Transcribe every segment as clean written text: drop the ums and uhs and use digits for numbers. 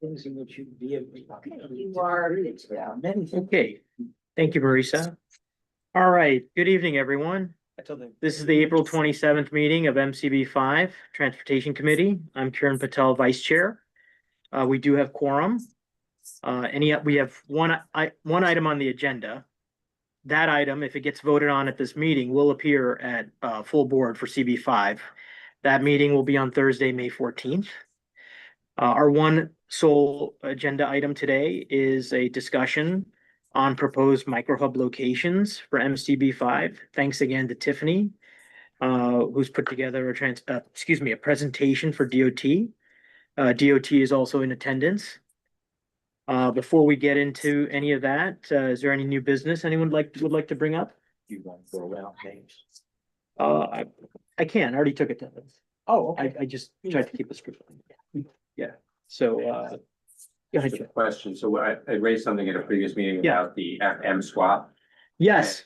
things in which you'd be able to. You are. Yeah, many things. Okay, thank you, Marisa. All right, good evening, everyone. This is the April 27th meeting of MCB5 Transportation Committee. I'm Kiran Patel, Vice Chair. We do have quorum. We have one item on the agenda. That item, if it gets voted on at this meeting, will appear at full board for CB5. That meeting will be on Thursday, May 14th. Our one sole agenda item today is a discussion on proposed microhub locations for MCB5. Thanks again to Tiffany, who's put together a presentation for DOT. DOT is also in attendance. Before we get into any of that, is there any new business anyone would like to bring up? You want to go around names? I can. I already took attendance. Oh, okay. I just tried to keep a script. Yeah. So, go ahead. Just a question. So I raised something at a previous meeting Yeah. about the FM swap. Yes.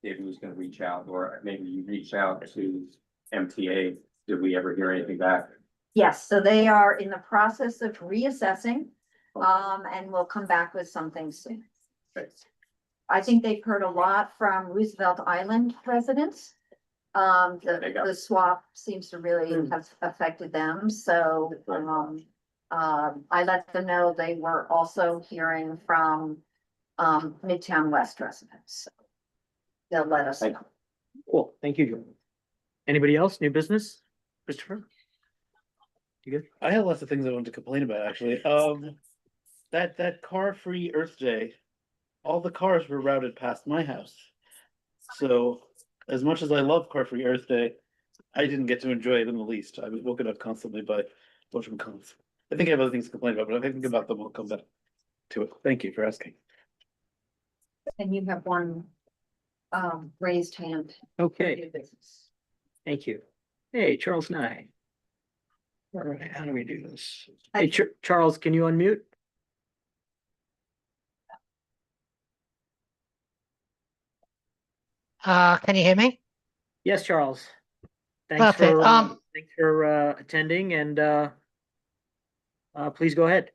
David was gonna reach out, or maybe you reached out to MTA. Did we ever hear anything back? Yes, so they are in the process of reassessing, and we'll come back with something soon. Thanks. I think they've heard a lot from Roosevelt Island residents. There you go. The swap seems to really have affected them, so, I let them know they were also hearing from, Midtown West residents. So they'll let us know. Cool. Thank you, Joe. Anybody else? New business? Christopher? You good? I had lots of things I wanted to complain about, actually. That car-free Earth Day, all the cars were routed past my house. So as much as I love car-free Earth Day, I didn't get to enjoy it in the least. I was woken up constantly by motion cons. I think I have other things to complain about, but if I think about them, I'll come back to it. Thank you for asking. And you have one, raised hand. Okay, New business. thank you. Hey, Charles Nye. All right, how do we do this? Hey, Charles, can you unmute? Can you hear me? Yes, Charles. Perfect. Thanks for attending and please go ahead.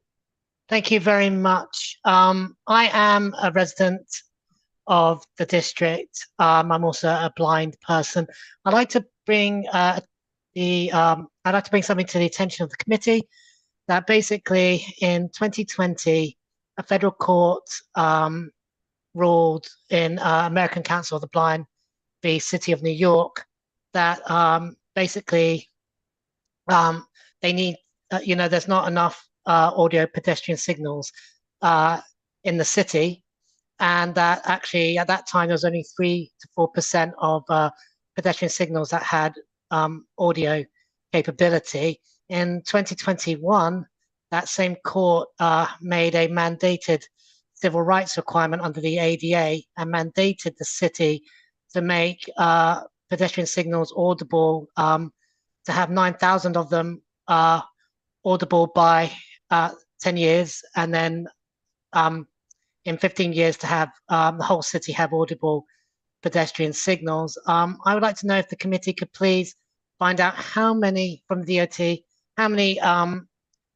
Thank you very much. I am a resident of the district. I'm also a blind person. I'd like to bring something to the attention of the committee that basically in 2020, a federal court ruled in American Council of the Blind v. City of New York that basically they need, there's not enough audio pedestrian signals in the city, and that actually at that time there was only 3 to 4% of pedestrian signals that had audio capability. In 2021, that same court made a mandated civil rights requirement under the ADA and mandated the city to make pedestrian signals audible, to have 9,000 of them audible by 10 years, and then in 15 years to have the whole city have audible pedestrian signals. I would like to know if the committee could please find out how many from DOT, how many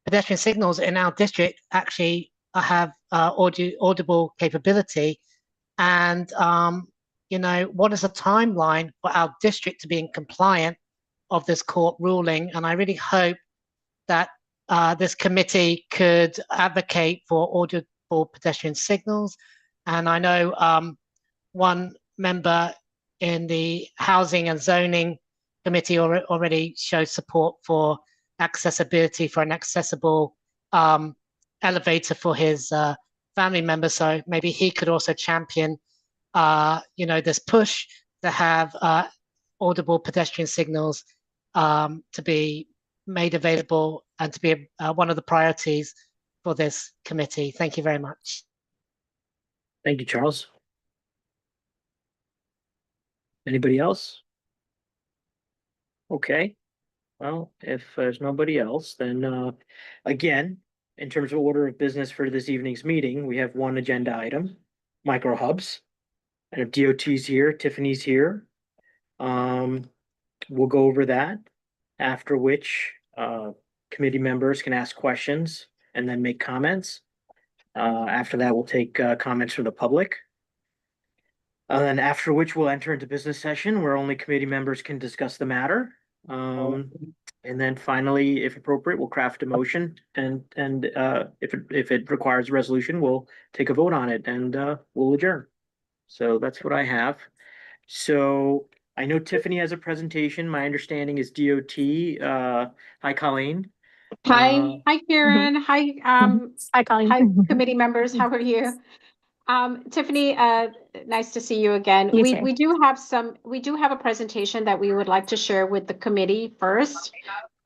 pedestrian signals in our district actually have audible capability, and what is the timeline for our district to be in compliant of this court ruling. And I really hope that this committee could advocate for audible pedestrian signals. And I know one member in the Housing and Zoning Committee already showed support for accessibility, for an accessible elevator for his family members. So maybe he could also champion, this push to have audible pedestrian signals to be made available and to be one of the priorities for this committee. Thank you very much. Thank you, Charles. Anybody else? Okay, well, if there's nobody else, then again, in terms of order of business for this evening's meeting, we have one agenda item, micro hubs. And if DOT's here, Tiffany's here. We'll go over that, after which committee members can ask questions and then make comments. After that, we'll take comments from the public. And after which we'll enter into business session where only committee members can discuss the matter. And then finally, if appropriate, we'll craft a motion and if it requires a resolution, we'll take a vote on it and we'll adjourn. So that's what I have. So I know Tiffany has a presentation. My understanding is DOT. Hi, Colleen. Hi, Karen. Hi, Hi, Colleen. hi, committee members. How are you? Tiffany, nice to see you again. You We too. we do have a presentation that we would like to share with the committee first.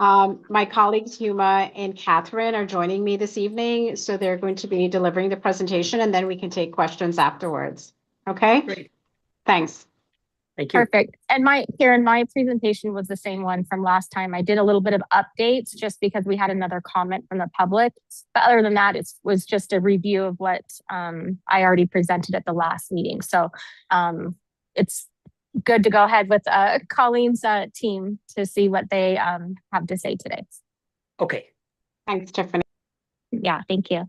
My colleagues Huma and Catherine are joining me this evening, so they're going to be delivering the presentation, and then we can take questions afterwards. Okay? Great. Thanks. Thank you. Perfect. And Karen, my presentation was the same one from last time. I did a little bit of updates just because we had another comment from the public. But other than that, it was just a review of what I already presented at the last meeting. So it's good to go ahead with Colleen's team to see what they have to say today. Okay. Thanks, Tiffany. Yeah, thank you.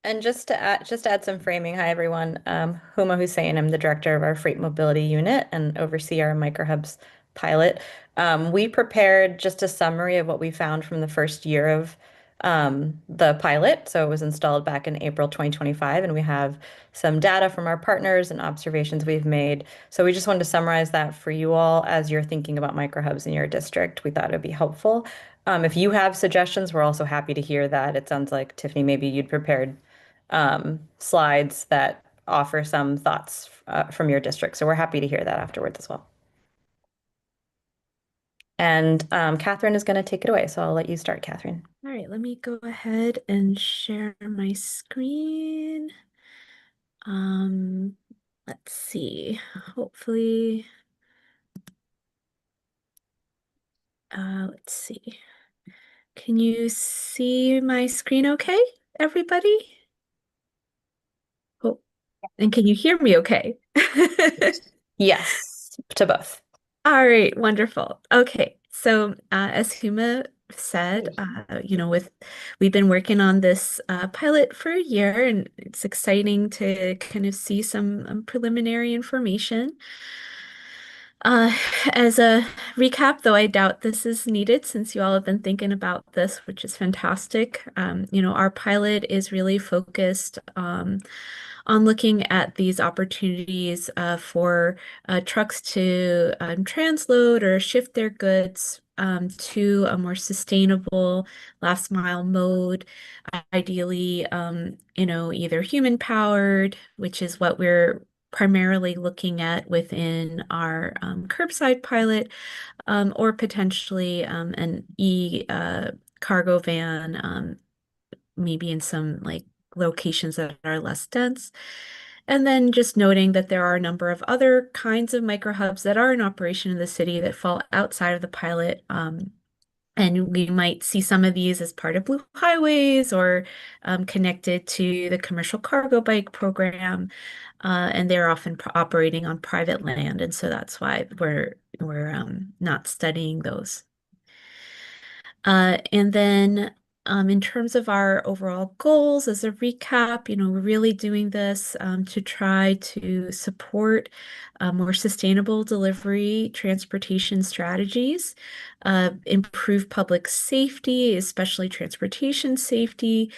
And just to add some framing, hi everyone. Huma Hussein, I'm the director of our Freight Mobility Unit and oversee our microhubs pilot. We prepared just a summary of what we found from the first year of the pilot. So it was installed back in April 2025, and we have some data from our partners and observations we've made. So we just wanted to summarize that for you all as you're thinking about microhubs in your district. We thought it'd be helpful. If you have suggestions, we're also happy to hear that. It sounds like, Tiffany, maybe you'd prepared slides that offer some thoughts from your district. So we're happy to hear that afterwards as well. And Catherine is going to take it away. So I'll let you start, Catherine. All right, let me go ahead and share my screen. Let's see. Hopefully, let's see. Can you see my screen okay, everybody? Oh, and can you hear me okay? Yes, to both. All right, wonderful. Okay, so as Huma said, we've been working on this pilot for a year, and it's exciting to kind of see some preliminary information. As a recap, though, I doubt this is needed since you all have been thinking about this, which is fantastic. Our pilot is really focused on looking at these opportunities for trucks to transload or shift their goods to a more sustainable last mile mode, ideally, either human powered, which is what we're primarily looking at within our curbside pilot, or potentially an cargo van, maybe in some locations that are less dense. And then just noting that there are a number of other kinds of microhubs that are in operation in the city that fall outside of the pilot. And we might see some of these as part of Blue Highways or connected to the commercial cargo bike program. And they're often operating on private land. And so that's why we're not studying those. And then in terms of our overall goals, as a recap, we're really doing this to try to support more sustainable delivery transportation strategies, improve public safety, especially transportation safety,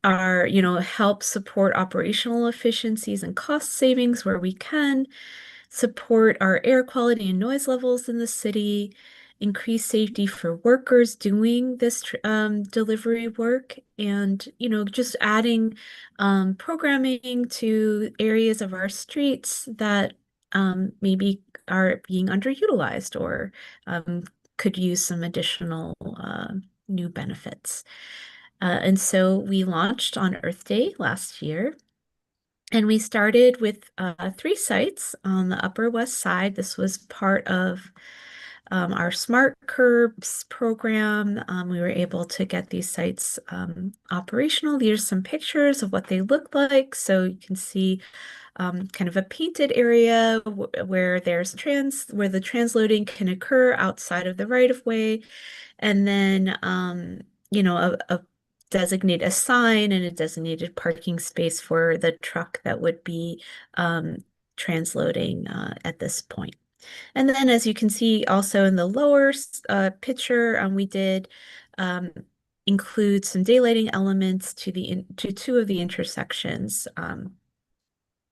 help support operational efficiencies and cost savings where we can, support our air quality and noise levels in the city, increase safety for workers doing this delivery work, and just adding programming to areas of our streets that maybe are being underutilized or could use some additional new benefits. And so we launched on Earth Day last year. And we started with 3 sites on the Upper West Side. This was part of our Smart Curbs program. We were able to get these sites operational. These are some pictures of what they look like. So you can see kind of a painted area where the transloading can occur outside of the right of way. And then a designate a sign and a designated parking space for the truck that would be transloading at this point. And then, as you can see also in the lower picture, we did include some daylighting elements to two of the intersections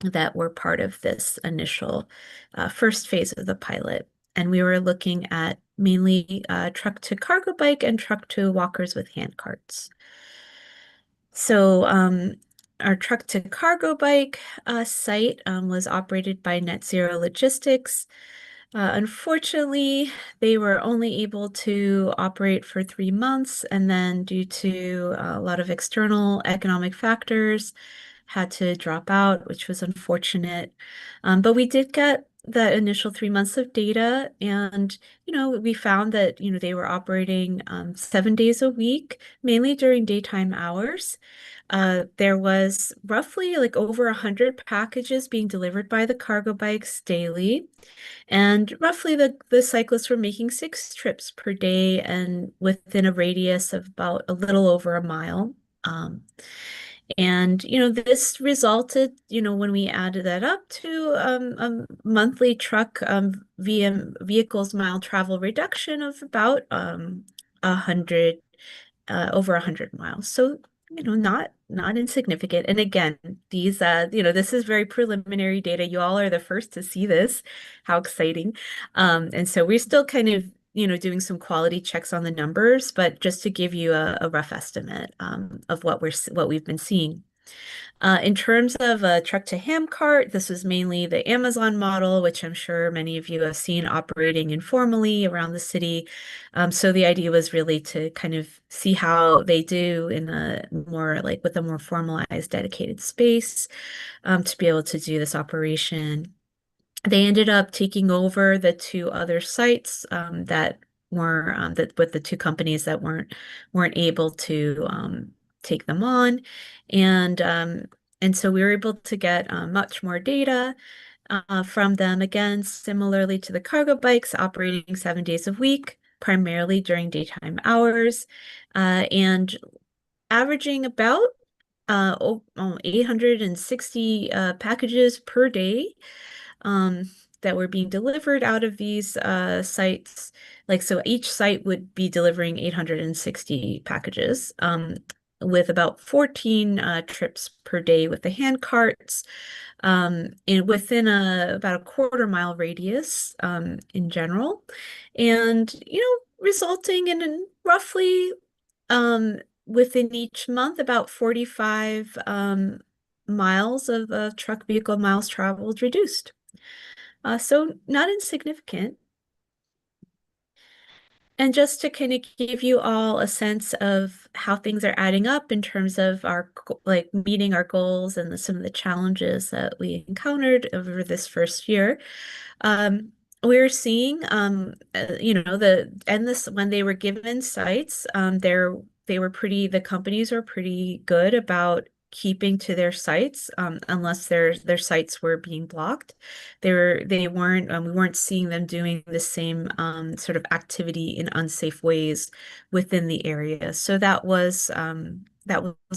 that were part of this initial first phase of the pilot. And we were looking at mainly truck to cargo bike and truck to walkers with hand carts. So our truck to cargo bike site was operated by Net Zero Logistics. Unfortunately, they were only able to operate for 3 months, and then due to a lot of external economic factors, had to drop out, which was unfortunate. But we did get the initial 3 months of data, and we found that they were operating 7 days a week, mainly during daytime hours. There was roughly like over 100 packages being delivered by the cargo bikes daily. And roughly the cyclists were making 6 trips per day and within a radius of about a little over a mile. And this resulted, when we added that up to a monthly truck vehicles mile travel reduction of about 100 over 100 miles. So not insignificant. And again, these this is very preliminary data. You all are the first to see this. How exciting. And so we're still kind of doing some quality checks on the numbers, but just to give you a rough estimate of what we've been seeing. In terms of a truck to ham cart, this was mainly the Amazon model, which I'm sure many of you have seen operating informally around the city. So the idea was really to kind of see how they do in a more with a more formalized dedicated space to be able to do this operation. They ended up taking over the 2 other sites that were with the 2 companies that weren't able to take them on, and so we were able to get much more data from them, again, similarly to the cargo bikes, operating 7 days a week, primarily during daytime hours, and averaging about 860 packages per day that were being delivered out of these sites. So each site would be delivering 860 packages with about 14 trips per day with the hand carts, and within about a quarter-mile radius in general, and resulting in roughly within each month about 45 miles of truck vehicle miles traveled reduced. So not insignificant. And just to kind of give you all a sense of how things are adding up in terms of our meeting our goals and some of the challenges that we encountered over this first year, we're seeing when they were given sites, the companies were pretty good about keeping to their sites unless their sites were being blocked. We weren't seeing them doing the same sort of activity in unsafe ways within the area. So that was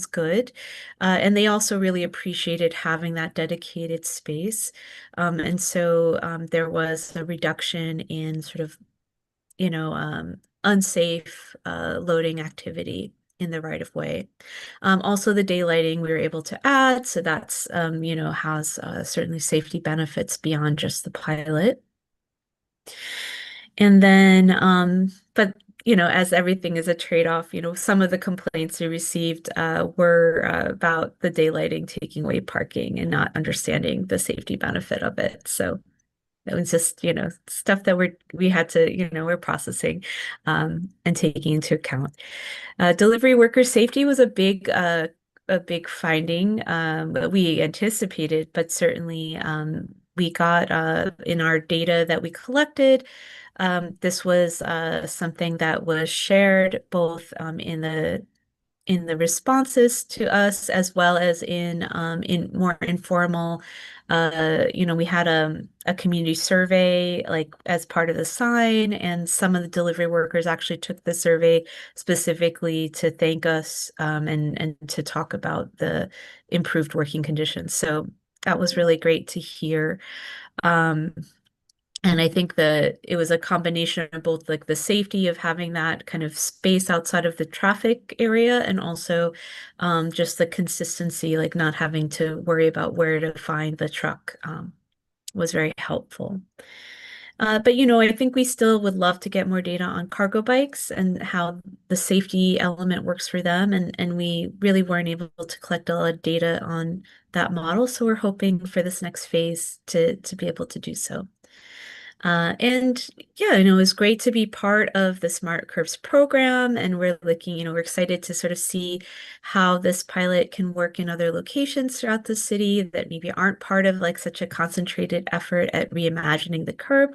good. And they also really appreciated having that dedicated space. And so there was a reduction in sort of unsafe loading activity in the right of way. Also, the daylighting we were able to add, so that's has certainly safety benefits beyond just the pilot. And then, but as everything is a trade-off, some of the complaints we received were about the daylighting taking away parking and not understanding the safety benefit of it. So it was just, stuff that we had to, we're processing and taking into account. Delivery worker safety was a big finding that we anticipated, but certainly we got in our data that we collected. This was something that was shared both in the in the responses to us, as well as in more informal, we had a community survey like as part of the sign, and some of the delivery workers actually took the survey specifically to thank us and to talk about the improved working conditions. So that was really great to hear. And I think that it was a combination of both like the safety of having that kind of space outside of the traffic area, and also just the consistency, like not having to worry about where to find the truck was very helpful. But I think we still would love to get more data on cargo bikes and how the safety element works for them. And we really weren't able to collect a lot of data on that model. So we're hoping for this next phase to be able to do so. And yeah, it was great to be part of the Smart Curbs program, and we're we're excited to sort of see how this pilot can work in other locations throughout the city that maybe aren't part of like such a concentrated effort at reimagining the curb.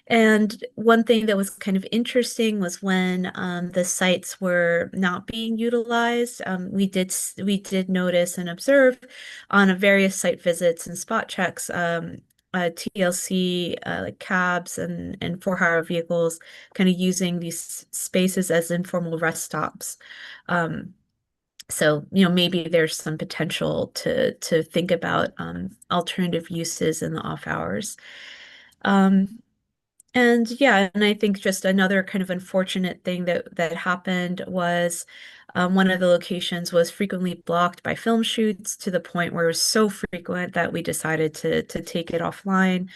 And one thing that was kind of interesting was when the sites were not being utilized, we did notice and observe on various site visits and spot checks, TLC like cabs and for-hire vehicles kind of using these spaces as informal rest stops. So maybe there's some potential to think about alternative uses in the off hours. And yeah, and I think just another kind of unfortunate thing that happened was one of the locations was frequently blocked by film shoots to the point where it was so frequent that we decided to take it offline.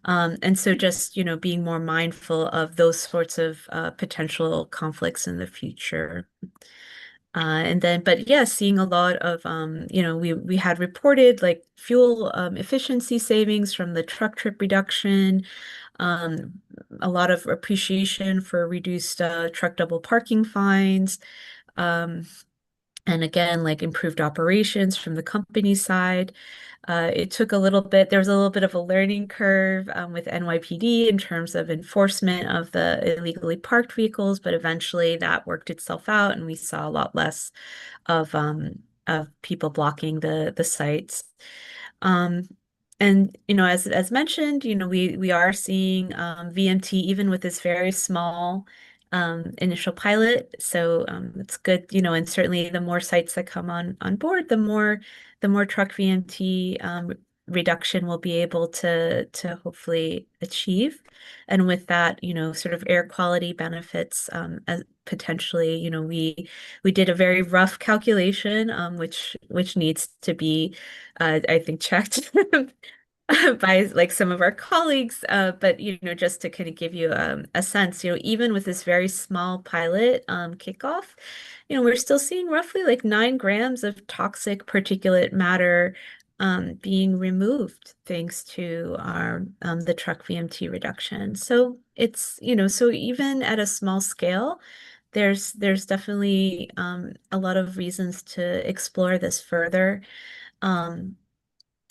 And so just, being more mindful of those sorts of potential conflicts in the future. But yeah, seeing a lot of, we had reported like fuel efficiency savings from the truck trip reduction, a lot of appreciation for reduced truck double parking fines. And again, like improved operations from the company side. It took a little bit, there was a little bit of a learning curve with NYPD in terms of enforcement of the illegally parked vehicles, but eventually that worked itself out and we saw a lot less of people blocking the sites. And as mentioned, we are seeing VMT even with this very small initial pilot. So it's good, and certainly the more sites that come on board, the more truck VMT reduction we'll be able to hopefully achieve. And with that, sort of air quality benefits as potentially, we did a very rough calculation, which needs to be, I think, checked by like some of our colleagues. But just to kind of give you a sense, even with this very small pilot kickoff, we're still seeing roughly like 9 grams of toxic particulate matter being removed thanks to our the truck VMT reduction. So it's, so even at a small scale, there's definitely a lot of reasons to explore this further.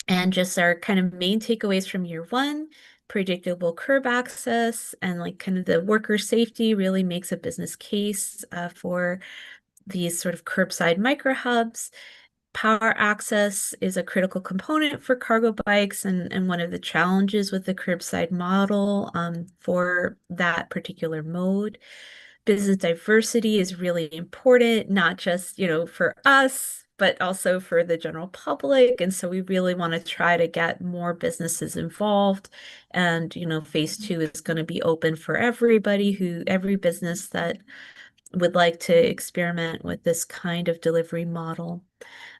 And just our kind of main takeaways from year 1, predictable curb access and like kind of the worker safety really makes a business case for these sort of curbside micro hubs. Power access is a critical component for cargo bikes, and one of the challenges with the curbside model for that particular mode. Business diversity is really important, not just, for us, but also for the general public. And so we really want to try to get more businesses involved. And, phase 2 is going to be open for everybody every business that would like to experiment with this kind of delivery model.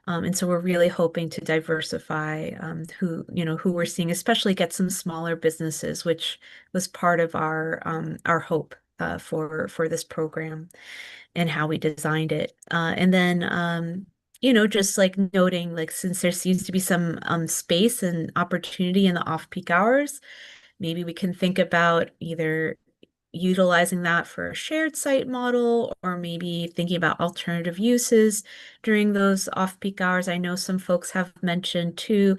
And so we're really hoping to diversify who we're seeing, especially get some smaller businesses, which was part of our hope for this program and how we designed it. And then, just like noting, like, since there seems to be some space and opportunity in the off-peak hours, maybe we can think about either utilizing that for a shared site model, or maybe thinking about alternative uses during those off-peak hours. I know some folks have mentioned too,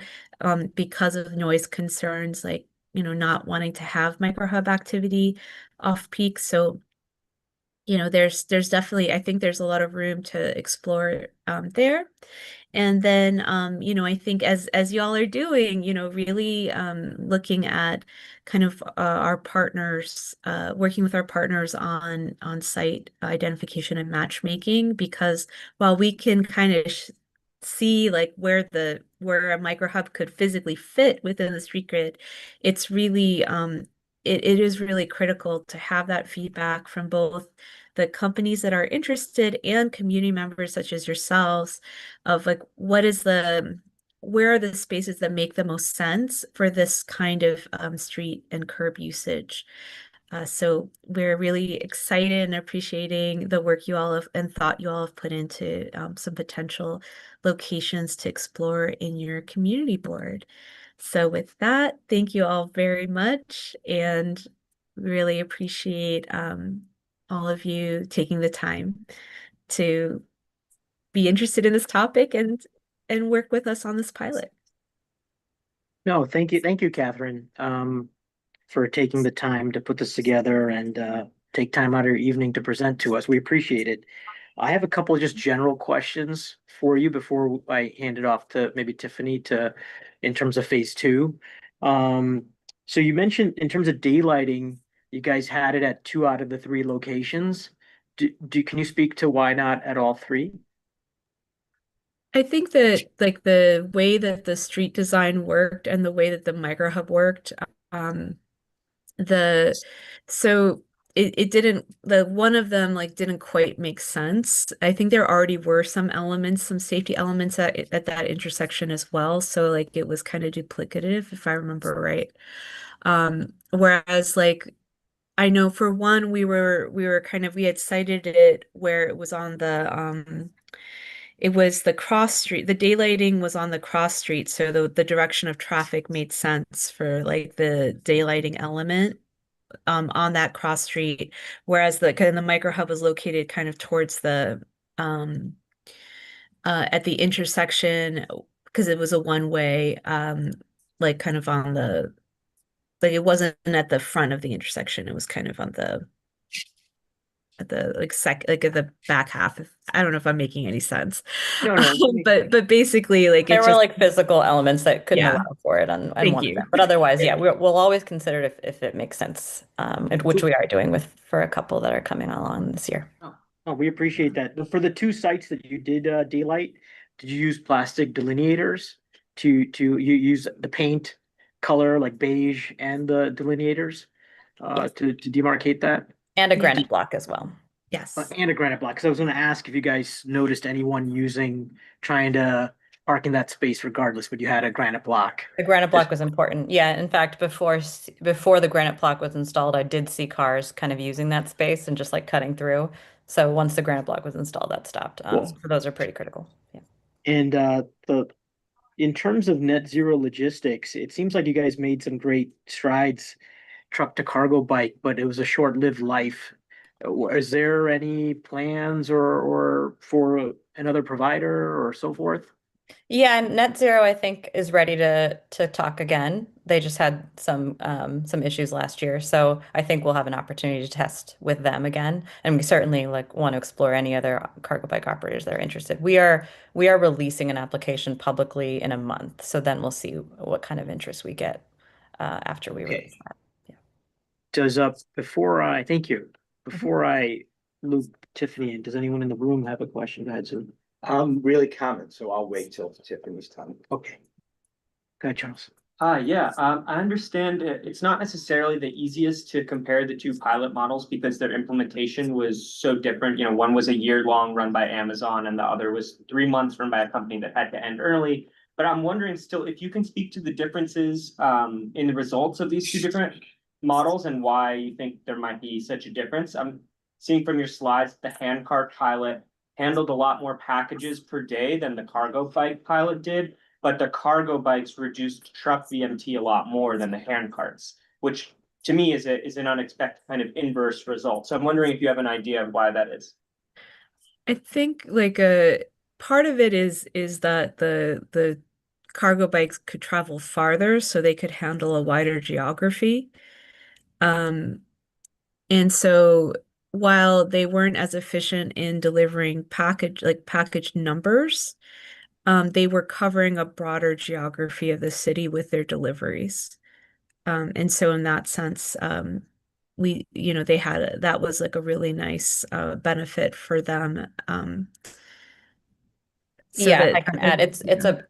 because of noise concerns, like, not wanting to have micro hub activity off-peak. So there's definitely, I think there's a lot of room to explore there. And then, I think as y'all are doing, really looking at kind of our partners, working with our partners on site identification and matchmaking, because while we can kind of see like where a microhub could physically fit within the street grid, it's really it is really critical to have that feedback from both the companies that are interested and community members such as yourselves of like where are the spaces that make the most sense for this kind of street and curb usage. So we're really excited and appreciating the work you all have and thought you all have put into some potential locations to explore in your community board. So with that, thank you all very much, and really appreciate all of you taking the time to be interested in this topic and work with us on this pilot. No, thank you, Catherine, for taking the time to put this together and take time out of your evening to present to us. We appreciate it. I have a couple of just general questions for you before I hand it off to maybe Tiffany in terms of phase two. So you mentioned in terms of daylighting, you guys had it at 2 out of the 3 locations. Can you speak to why not at all 3? I think that like the way that the street design worked and the way that the microhub worked, it didn't, the one of them like didn't quite make sense. I think there already were some safety elements at that intersection as well. So like it was kind of duplicative, if I remember right. Whereas like I know for one, we had cited it where it was on it was the cross street. The daylighting was on the cross street, so the direction of traffic made sense for like the daylighting element on that cross street, whereas the microhub was located kind of towards the at the intersection because it was a one-way, like kind of on the like it wasn't at the front of the intersection. It was kind of on the at the at the back half. I don't know if I'm making any sense. No, no. But basically like There it's were just like physical elements that couldn't Yeah. allow for it on Thank one of you. them. But otherwise, yeah, we'll always consider it if it makes sense, which we are doing for a couple that are coming along this year. Oh, we appreciate that. For the 2 sites that you did daylight, did you use plastic delineators to you use the paint color like beige and the delineators to demarcate that? And a granite block as well. Yes. And a granite block, because I was gonna ask if you guys noticed anyone trying to park in that space regardless, but you had a granite block. The granite block was important. Yeah, in fact, before the granite block was installed, I did see cars kind of using that space and just like cutting through. So once the granite block was installed, that stopped. Cool. So those are pretty critical. Yeah. And in terms of net zero logistics, it seems like you guys made some great strides, truck to cargo bike, but it was a short-lived life. Is there any plans or for another provider or so forth? Yeah, and Net Zero, I think, is ready to talk again. They just had some issues last year, so I think we'll have an opportunity to test with them again. And we certainly like want to explore any other cargo bike operators that are interested. We are releasing an application publicly in a month, so then we'll see what kind of interest we get after we release that. Yeah. Thank you. Before I loop Tiffany in, does anyone in the room have a question? Go ahead, Sue. Really common, so I'll wait till Tiffany's time. Okay. Go ahead, Charles. Yeah, I understand it's not necessarily the easiest to compare the 2 pilot models because their implementation was so different. You know, one was a year-long run by Amazon and the other was 3 months run by a company that had to end early. But I'm wondering still if you can speak to the differences in the results of these 2 different models and why you think there might be such a difference. I'm seeing from your slides, the handcart pilot handled a lot more packages per day than the cargo bike pilot did, but the cargo bikes reduced truck VMT a lot more than the handcarts, which to me is an unexpected kind of inverse result. So I'm wondering if you have an idea of why that is. I think like a part of it is that the cargo bikes could travel farther, so they could handle a wider geography. And so while they weren't as efficient in delivering package numbers, they were covering a broader geography of the city with their deliveries. And so in that sense, that was like a really nice benefit for them. So Yeah, if that I can add,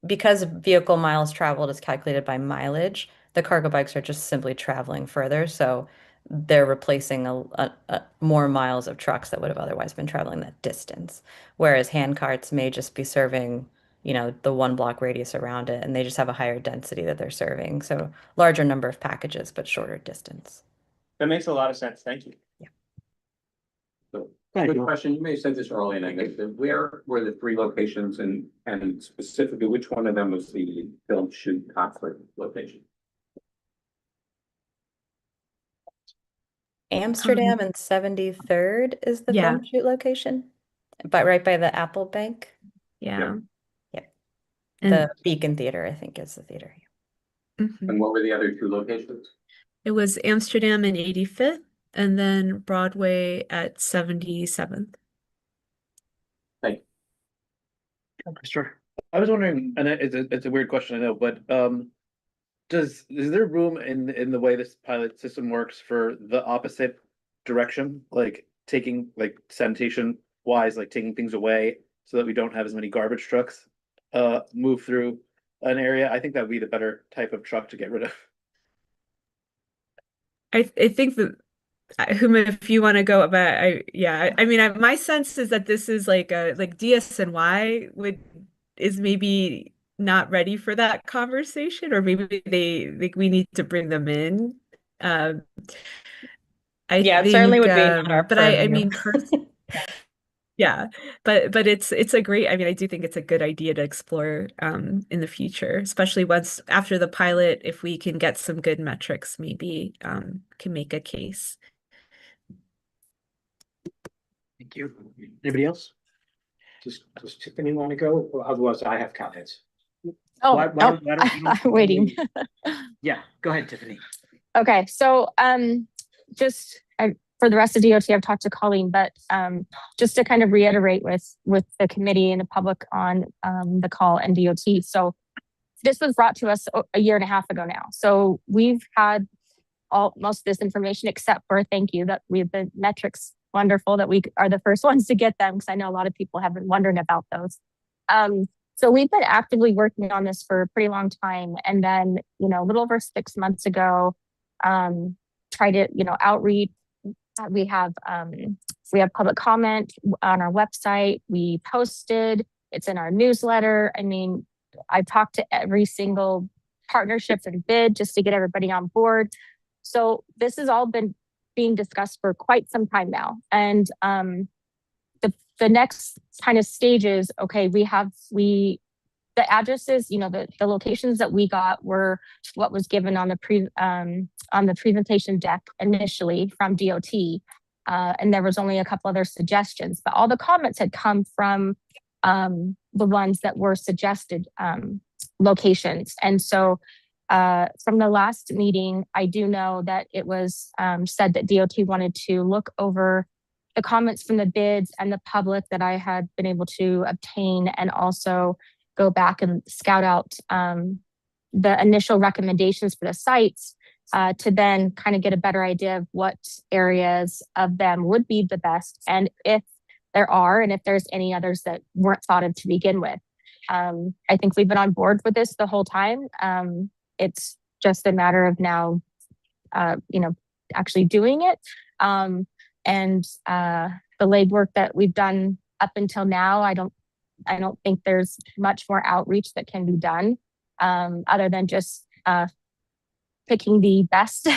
because vehicle miles traveled is calculated by mileage, the cargo bikes are just simply traveling further. So they're replacing more miles of trucks that would have otherwise been traveling that distance. Whereas hand carts may just be serving, the 1 block radius around it, and they just have a higher density that they're serving. So larger number of packages, but shorter distance. That makes a lot of sense. Thank you. Good question. You may have said this earlier, and I guess, where were the 3 locations and specifically, which one of them was the film shoot conflict location? Amsterdam and 73rd is the Yeah. film shoot location, but right by the Apple Bank. Yeah. Yep. And The Beacon Theater, I think, is the theater. mhm. And what were the other 2 locations? It was Amsterdam and 85th, and then Broadway at 77th. Sure. I was wondering, and it's a weird question, I know, but is there room in the way this pilot system works for the opposite direction, like taking sanitation wise, like taking things away so that we don't have as many garbage trucks move through an area? I think that would be the better type of truck to get rid of. I think that Huma, if you want to go about, my sense is that this is like DSNY is maybe not ready for that conversation, or maybe we need to bring them in. Yeah, it certainly would be not our but I purview. mean, yeah, but it's a great, I do think it's a good idea to explore in the future, especially once after the pilot, if we can get some good metrics, maybe can make a case. Thank you. Anybody else? Does Tiffany want to go? Otherwise, I have comments. Oh, Why don't you- I'm waiting. Yeah, go ahead, Tiffany. Okay, so just for the rest of DOT, I've talked to Colleen, but just to kind of reiterate with the committee and the public on the call and DOT. So this was brought to us a year and a half ago now. So we've had most of this information except for thank you that we have the metrics. Wonderful that we are the first ones to get them, because I know a lot of people have been wondering about those. So we've been actively working on this for a pretty long time, and then a little over 6 months ago, tried to outreach. We have public comment on our website. We posted. It's in our newsletter. I've talked to every single partnership and bid just to get everybody on board. So this has all been being discussed for quite some time now. And the next kind of stage is, okay, the addresses, the locations that we got were what was given on the presentation deck initially from DOT. And there was only a couple other suggestions, but all the comments had come from the ones that were suggested locations. And so from the last meeting, I do know that it was said that DOT wanted to look over the comments from the bids and the public that I had been able to obtain, and also go back and scout out the initial recommendations for the sites to then kind of get a better idea of what areas of them would be the best, and if there are, and if there's any others that weren't thought of to begin with. I think we've been on board with this the whole time. It's just a matter of now, actually doing it. And the legwork that we've done up until now, I don't think there's much more outreach that can be done, other than just picking the best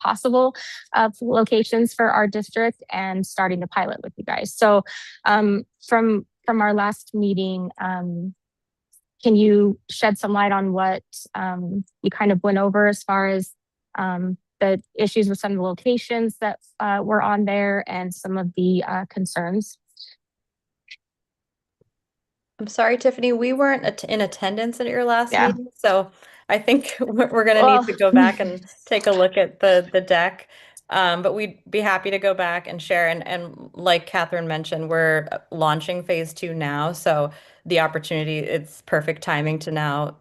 possible locations for our district and starting the pilot with you guys. So from our last meeting, can you shed some light on what you kind of went over as far as the issues with some of the locations that were on there and some of the concerns? I'm sorry, Tiffany, we weren't in attendance at your last Yeah. meeting, so I think we're going to need to go back and take a look at the deck. But we'd be happy to go back and share. And like Catherine mentioned, we're launching phase 2 now. So the opportunity, it's perfect timing to now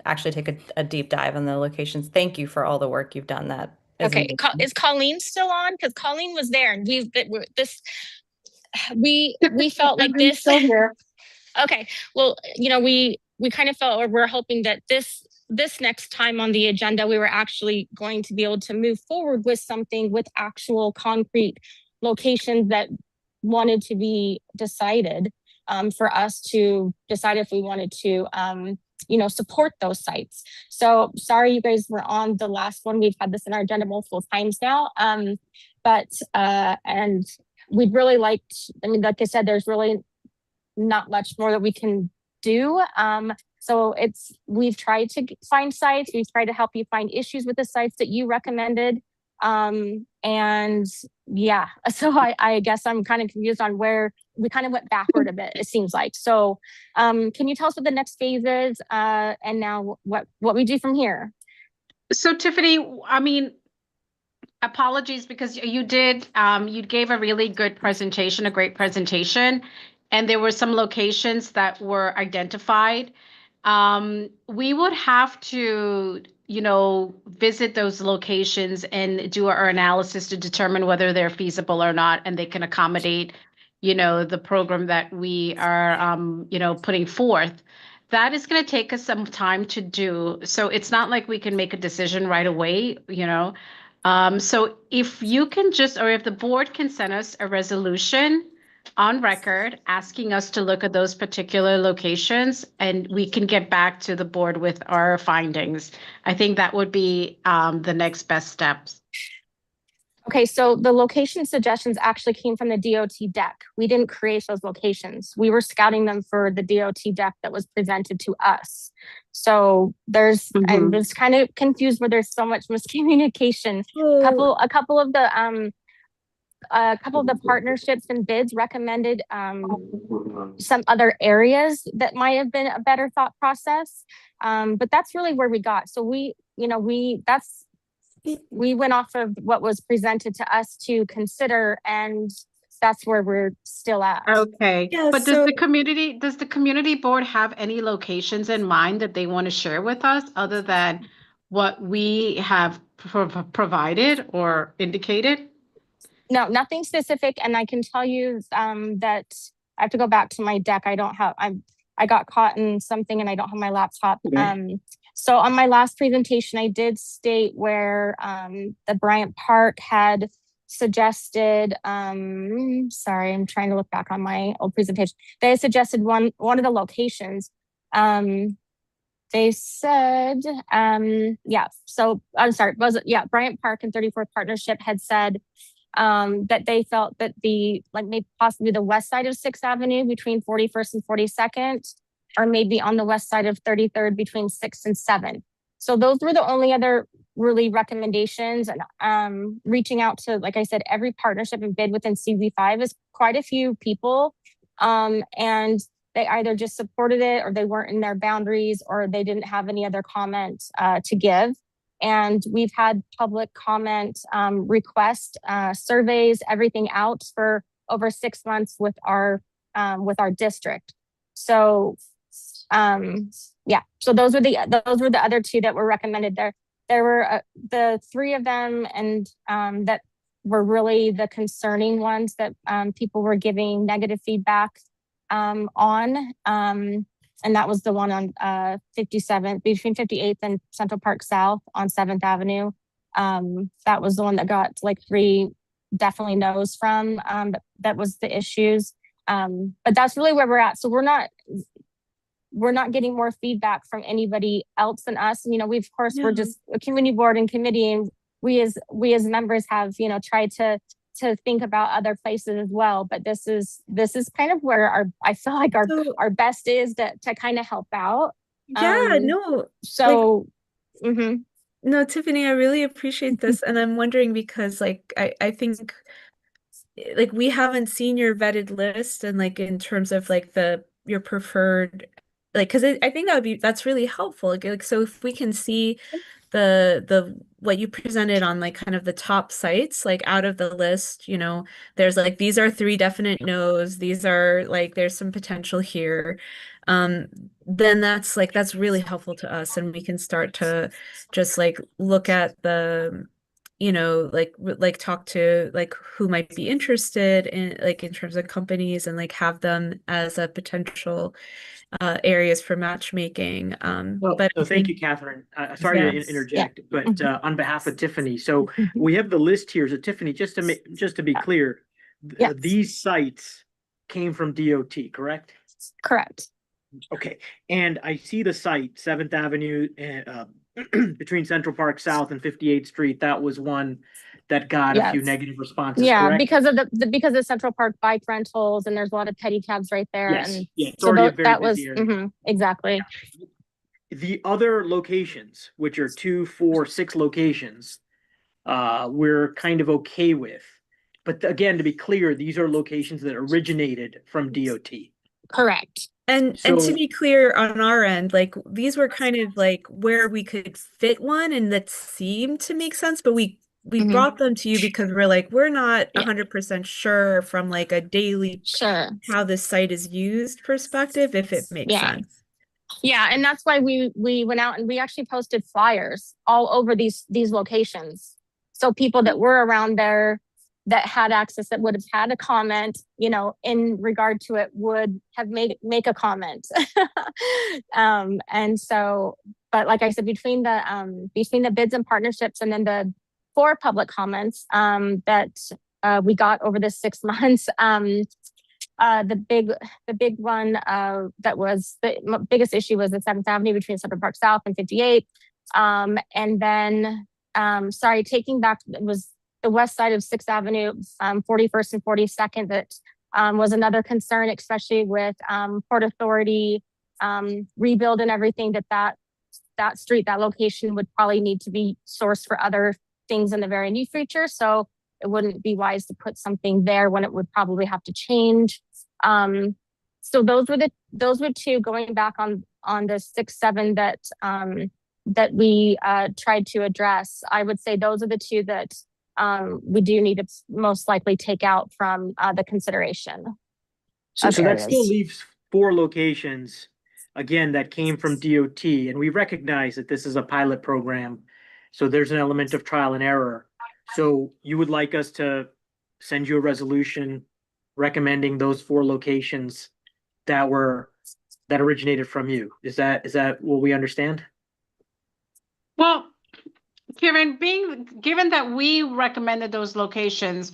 actually take a deep dive on the locations. Thank you for all the work you've done. That is Okay, amazing. is Colleen still on? Because Colleen was there, and we felt like this. Still here. Okay, well, we kind of felt, or we're hoping that this next time on the agenda, we were actually going to be able to move forward with something with actual concrete locations that wanted to be decided, for us to decide if we wanted to support those sites. So sorry you guys were on the last one. We've had this in our agenda multiple times now. And we'd really liked, like I said, there's really not much more that we can do. So we've tried to find sites. We've tried to help you find issues with the sites that you recommended. And yeah, so I guess I'm kind of confused on where we kind of went backward a bit, it seems like. So can you tell us what the next phase is, and now what we do from here? So Tiffany, I mean, apologies because you gave a really good presentation, a great presentation, and there were some locations that were identified. We would have to, visit those locations and do our analysis to determine whether they're feasible or not, and they can accommodate, the program that we are, putting forth. That is going to take us some time to do. So it's not like we can make a decision right away, So if you can or if the board can send us a resolution on record asking us to look at those particular locations, and we can get back to the board with our findings. I think that would be the next best steps. Okay, so the location suggestions actually came from the DOT deck. We didn't create those locations. We were scouting them for the DOT deck that was presented to us. So I was kind of confused where there's so much miscommunication. A couple of the partnerships and bids recommended some other areas that might have been a better thought process. But that's really where we got. So we went off of what was presented to us to consider, and that's where we're still at. Okay. Yeah, but does the community board have any locations in mind that they want to share with us other than what we have provided or indicated? No, nothing specific. And I can tell you that I have to go back to my deck. I got caught in something and I don't have my laptop. Okay. So on my last presentation, I did state where the Bryant Park had suggested, sorry, I'm trying to look back on my old presentation. They had suggested one of the locations. They said, so I'm sorry, Bryant Park and 34th Partnership had said that they felt that maybe possibly the west side of 6th Avenue between 41st and 42nd, or maybe on the west side of 33rd between 6th and 7th. So those were the only other really recommendations. And reaching out to, like I said, every partnership and bid within CV5 is quite a few people. And they either just supported it, or they weren't in their boundaries, or they didn't have any other comment to give. And we've had public comment request surveys, everything out for over 6 months with our district. So so those were the other two that were recommended. There were the three of them, and that were really the concerning ones that people were giving negative feedback on. And that was the one on 57th, between 58th and Central Park South on 7th Avenue. That was the one that got like 3 definitely no's from. That was the issues. But that's really where we're at. So we're not getting more feedback from anybody else than us. We, of course, we're just a community board and committee, and we as members have, tried to think about other places as well. But this is kind of where I feel like our best is to kind of help out. No, Tiffany, I really appreciate this. And I'm wondering because I think we haven't seen your vetted list, and in terms of your preferred like, because I think that's really helpful. Like, so if we can see the what you presented on like kind of the top sites, like out of the list, you know, there's like these are 3 definite no's, these are like there's some potential here. Then that's really helpful to us, and we can start to just like look at the, you know, like talk to like who might be interested in, like in terms of companies, and like have them as a potential areas for matchmaking. Well, But so thank you, Catherine. Sorry to Yes. interject, but on behalf of Tiffany, so we have the list here. So Tiffany, just to be clear, Yes. these sites came from DOT, correct? Correct. Okay, and I see the site, 7th Avenue, between Central Park South and 58th Street. That was one that got a few Yes. negative responses, Yeah, correct? because of because of Central Park bike rentals, and there's a lot of pedicabs right there. Yes, And yeah, it's so already a very that was busy area. exactly. The other locations, which are 2, 4, 6 locations, we're kind of okay with. But again, to be clear, these are locations that originated from DOT. Correct. And So- to be clear on our end, like these were kind of like where we could fit one and that seemed to make sense, but we brought them to you because we're like, we're not 100% sure from like a daily Sure. how this site is used perspective, if it makes sense. Yeah, and that's why we went out and we actually posted flyers all over these locations. So people that were around there that had access, that would have had a comment, you know, in regard to it, would have make a comment. And so, but like I said, between the bids and partnerships, and then the 4 public comments that we got over the 6 months, the big one that was the biggest issue was the 7th Avenue between Central Park South and 58. And then, taking back, it was the west side of 6th Avenue, 41st and 42nd, that was another concern, especially with Port Authority rebuild and everything, that street, that location would probably need to be sourced for other things in the very near future. So it wouldn't be wise to put something there when it would probably have to change. So those were 2 going back on the 6, 7 that we tried to address. I would say those are the 2 that we do need to most likely take out from the consideration. So that areas. still leaves 4 locations, again, that came from DOT, and we recognize that this is a pilot program, so there's an element of trial and error. So you would like us to send you a resolution recommending those 4 locations that originated from you. Is that what we understand? Well, Karen, given that we recommended those locations,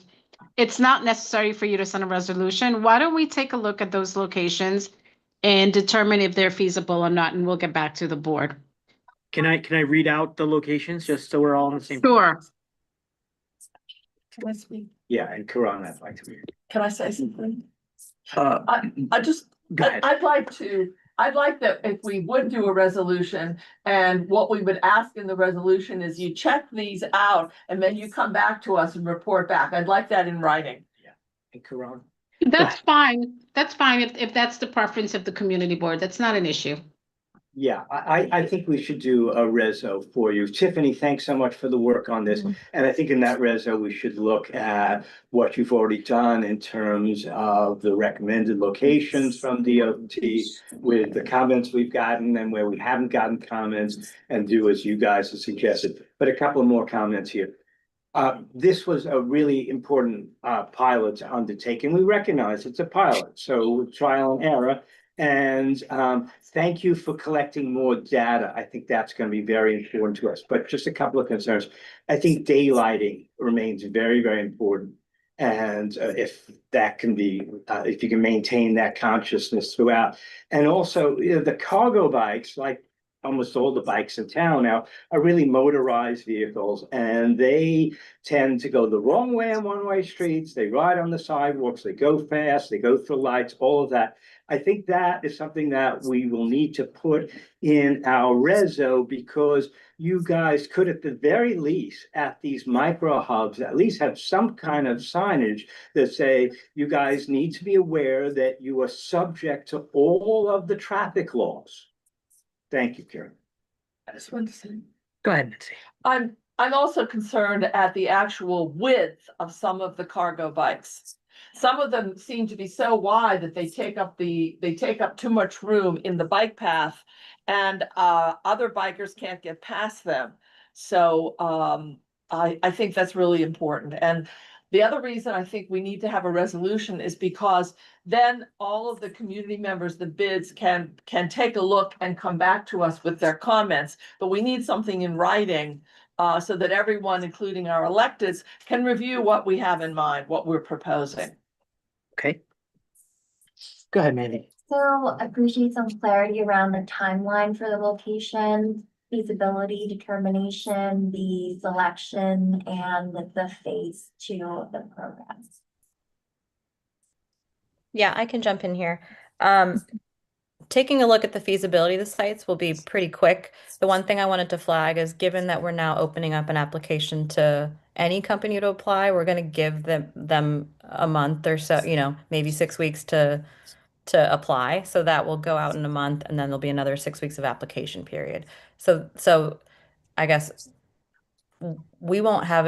it's not necessary for you to send a resolution. Why don't we take a look at those locations and determine if they're feasible or not, and we'll get back to the board. Can I read out the locations just so we're all on the same? Sure. Can I speak? Yeah, and Karan, I'd like to read. Can I say something? Go ahead. I'd like that if we would do a resolution, and what we would ask in the resolution is you check these out and then you come back to us and report back. I'd like that in writing. And Karan. That's fine. That's fine if that's the preference of the community board. That's not an issue. Yeah, I think we should do a reso for you. Tiffany, thanks so much for the work on this. And I think in that reso, we should look at what you've already done in terms of the recommended locations from DOT with the comments we've gotten and where we haven't gotten comments, and do as you guys have suggested. But a couple more comments here. This was a really important pilot to undertake, and we recognize it's a pilot, so trial and error. And thank you for collecting more data. I think that's going to be very important to us. But just a couple of concerns. I think daylighting remains very, very important. And if that can be, if you can maintain that consciousness throughout. And also, you know, the cargo bikes, like almost all the bikes in town now are really motorized vehicles, and they tend to go the wrong way on one-way streets. They ride on the sidewalks, they go fast, they go through lights, all of that. I think that is something that we will need to put in our reso, because you guys could, at the very least, at these micro hubs, at least have some kind of signage that say, you guys need to be aware that you are subject to all of the traffic laws. Thank you, Karen. I just wanted to say, Go ahead, Nancy. I'm also concerned at the actual width of some of the cargo bikes. Some of them seem to be so wide that they take up too much room in the bike path, and other bikers can't get past them. So I think that's really important. And the other reason I think we need to have a resolution is because then all of the community members, the bids, can take a look and come back to us with their comments. But we need something in writing so that everyone, including our electeds, can review what we have in mind, what we're proposing. Okay. Go ahead, Mandy. So I appreciate some clarity around the timeline for the location, feasibility determination, the selection, and the phase 2 of the program. Yeah, I can jump in here. Taking a look at the feasibility of the sites will be pretty quick. The one thing I wanted to flag is, given that we're now opening up an application to any company to apply, we're going to give them a month or so, maybe 6 weeks to apply. So that will go out in a month, and then there'll be another 6 weeks of application period. So I guess we won't have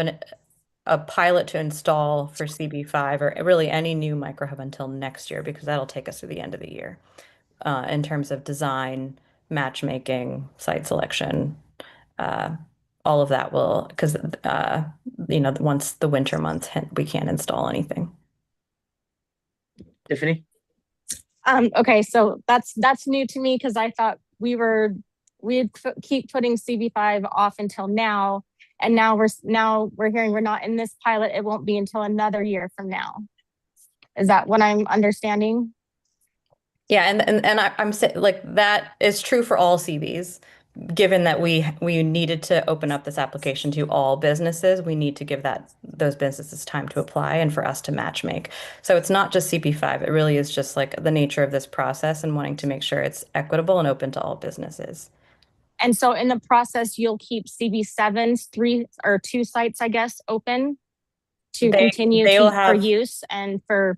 a pilot to install for CB5 or really any new microhub until next year, because that'll take us to the end of the year in terms of design, matchmaking, site selection, all of that will, because once the winter months hit, we can't install anything. Tiffany? Okay, so that's new to me, because I thought we'd keep putting CB5 off until now, and now we're hearing we're not in this pilot. It won't be until another year from now. Is that what I'm understanding? Yeah, and I'm saying, like, that is true for all CBs. Given that we needed to open up this application to all businesses, we need to give those businesses time to apply and for us to match make. So it's not just CB5. It really is just like the nature of this process and wanting to make sure it's equitable and open to all businesses. And so in the process, you'll keep CB7's 3 or 2 sites, I guess, open to continue for use and for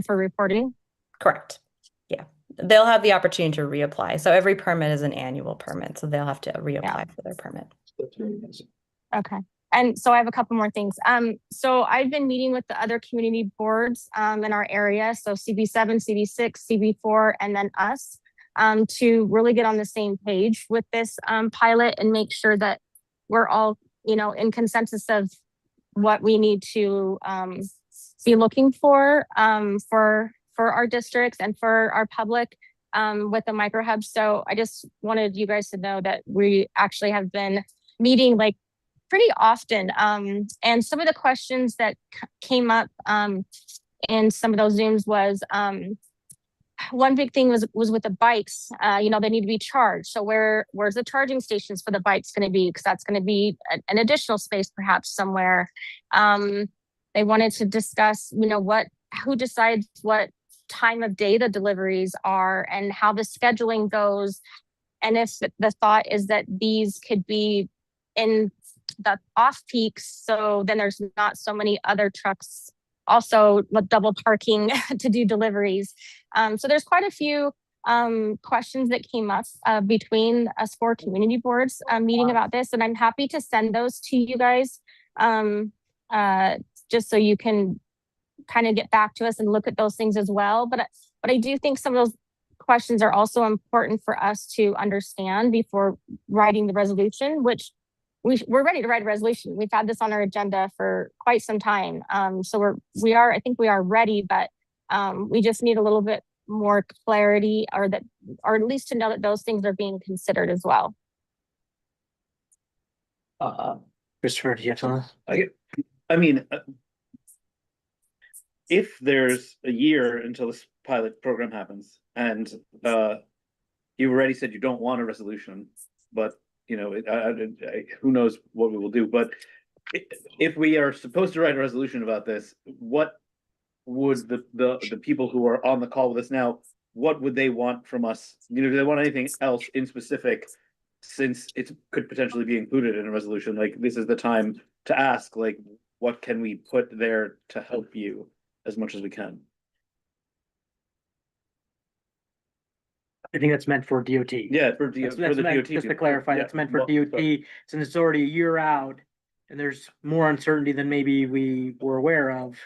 reporting? Correct. Yeah. They'll have the opportunity to reapply. So every permit is an annual permit. So they'll have to reapply for their permit. Okay. And so I have a couple more things. So I've been meeting with the other community boards in our area. So CB7, CB6, CB4, and then us to really get on the same page with this pilot and make sure that we're all, in consensus of what we need to be looking for our districts and for our public with the microhub. So I just wanted you guys to know that we actually have been meeting like pretty often. And some of the questions that came up in some of those Zooms was one big thing was with the bikes. They need to be charged. So where's the charging stations for the bikes going to be? Because that's going to be an additional space perhaps somewhere. They wanted to discuss, who decides what time of day the deliveries are and how the scheduling goes. And if the thought is that these could be in the off peaks, so then there's not so many other trucks also double parking to do deliveries. So there's quite a few questions that came up between us 4 community boards meeting about this, and I'm happy to send those to you guys just so you can kind of get back to us and look at those things as well. But I do think some of those questions are also important for us to understand before writing the resolution, which we're ready to write a resolution. We've had this on our agenda for quite some time. So I think we are ready, but we just need a little bit more clarity or at least to know that those things are being considered as well. Christopher, do you have something? I mean, if there's a year until this pilot program happens, and you already said you don't want a resolution, but you know, who knows what we will do, but if we are supposed to write a resolution about this, what would the people who are on the call with us now, what would they want from us? You know, do they want anything else in specific? Since it could potentially be included in a resolution, like this is the time to ask, like, what can we put there to help you as much as we can? I think that's meant for DOT. Yeah, for That's for the meant, DOT. just to too. clarify, Yeah, that's meant for well, DOT, since it's already a year out. And there's more uncertainty than maybe we were aware of.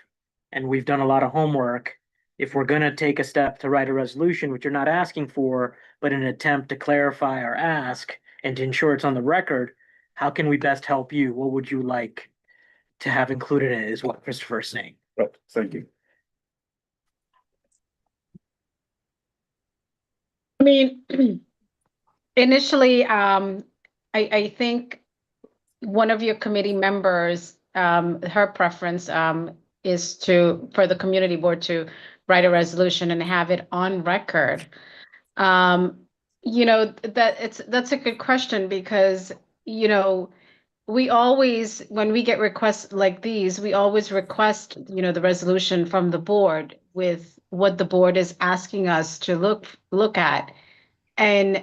And we've done a lot of homework. If we're gonna take a step to write a resolution, which you're not asking for, but an attempt to clarify our ask and to ensure it's on the record, how can we best help you? What would you like to have included in it, is what Christopher's saying. Right, thank you. I mean, initially, I think one of your committee members, her preference, is for the community board to write a resolution and have it on record. You know, that's a good question because, you know, we always, when we get requests like these, we always request, you know, the resolution from the board with what the board is asking us to look at. And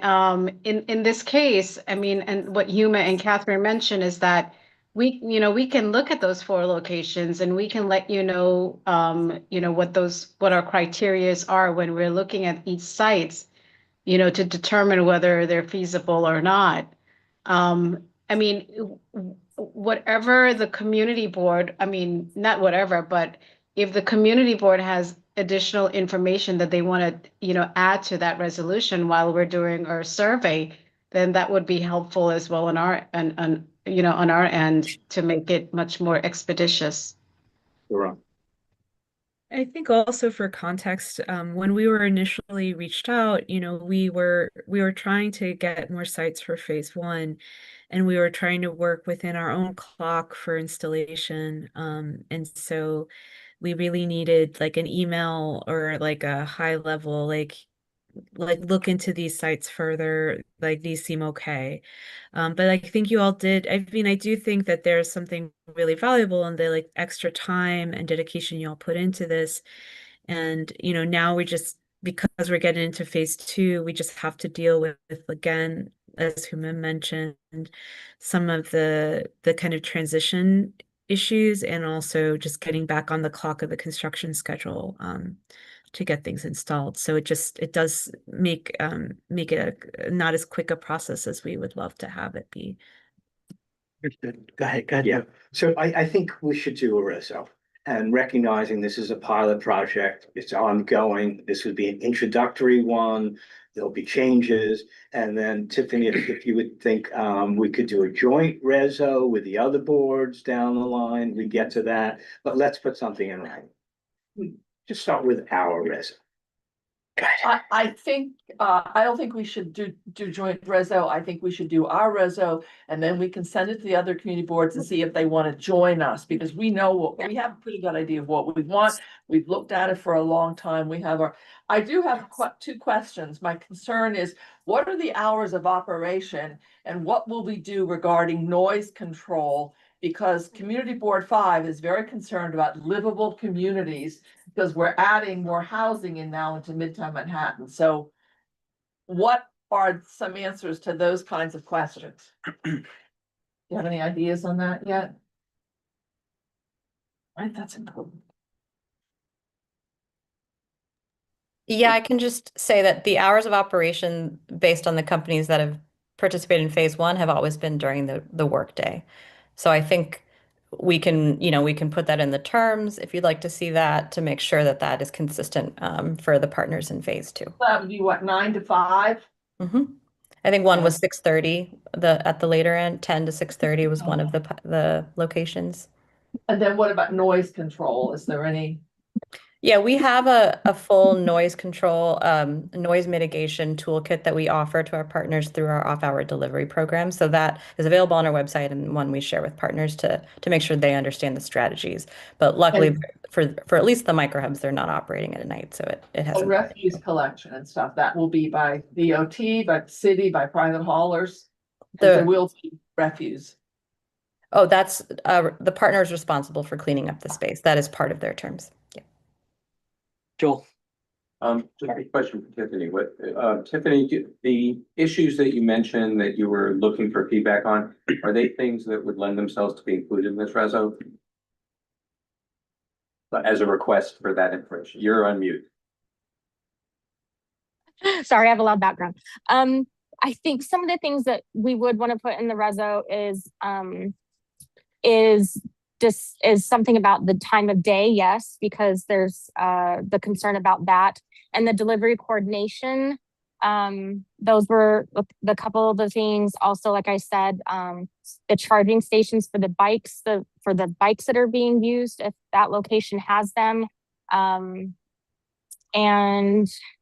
in this case, I mean, and what Huma and Catherine mentioned is that we can look at those 4 locations and we can let you know, what our criterias are when we're looking at each sites, you know, to determine whether they're feasible or not. I mean, whatever the community board, I mean, not whatever, but if the community board has additional information that they want to, you know, add to that resolution while we're doing our survey, then that would be helpful as well on our on our end to make it much more expeditious. I think also for context, when we were initially reached out, you know, we were trying to get more sites for phase 1, and we were trying to work within our own clock for installation. And so we really needed like an email or like a high level, like look into these sites further, like these seem okay. But I think you all did. I mean, I do think that there's something really valuable in the like extra time and dedication you all put into this. And, you know, now because we're getting into phase 2, we just have to deal with again, as Huma mentioned, some of the kind of transition issues and also just getting back on the clock of the construction schedule to get things installed. So it does make it not as quick a process as we would love to have it be. Go ahead. Yeah, so I think we should do a reso. And recognizing this is a pilot project, it's ongoing, this would be an introductory one, there'll be changes. And then Tiffany, if you would think we could do a joint reso with the other boards down the line, we get to that, but let's put something in writing. Just start with our reso. I think, I don't think we should do joint reso. I think we should do our reso, and then we can send it to the other community boards and see if they want to join us, because we know we have a pretty good idea of what we want. We've looked at it for a long time. I do have 2 questions. My concern is, what are the hours of operation and what will we do regarding noise control? Because Community Board 5 is very concerned about livable communities, because we're adding more housing now into Midtown Manhattan. So what are some answers to those kinds of questions? Do you have any ideas on that yet? Right, that's important. Yeah, I can just say that the hours of operation based on the companies that have participated in phase 1 have always been during the workday. So I think we can put that in the terms if you'd like to see that, to make sure that that is consistent for the partners in phase 2. That would be what, 9 to 5? I think one was 6:30, at the later end, 10 to 6:30 was one of the locations. And then what about noise control? Is there any? Yeah, we have a full noise control, noise mitigation toolkit that we offer to our partners through our off-hour delivery program. So that is available on our website, and one we share with partners to make sure they understand the strategies. But luckily for at least the microhubs, they're not operating at night, so it hasn't. Refuse collection and stuff, that will be by DOT, by the city, by private haulers? There will be refuse. Oh, that's, the partner is responsible for cleaning up the space. That is part of their terms. Yeah. Joel? Just a question for Tiffany. Tiffany, the issues that you mentioned that you were looking for feedback on, are they things that would lend themselves to be included in this reso? As a request for that information, you're on mute. Sorry, I have a loud background. I think some of the things that we would want to put in the reso is something about the time of day, yes, because there's the concern about that. And the delivery coordination, those were the couple of the things. Also, like I said, the charging stations for the bikes, for the bikes that are being used, if that location has them. And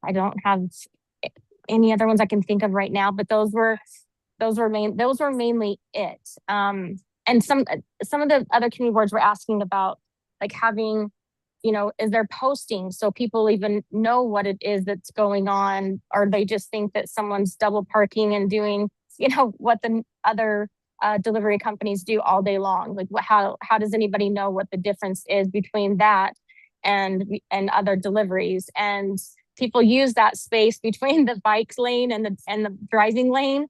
I don't have any other ones I can think of right now, but those were mainly it. And some of the other community boards were asking about like having, is there posting so people even know what it is that's going on, or they just think that someone's double parking and doing, what the other delivery companies do all day long. Like how does anybody know what the difference is between that and other deliveries? And people use that space between the bikes lane and the driving lane,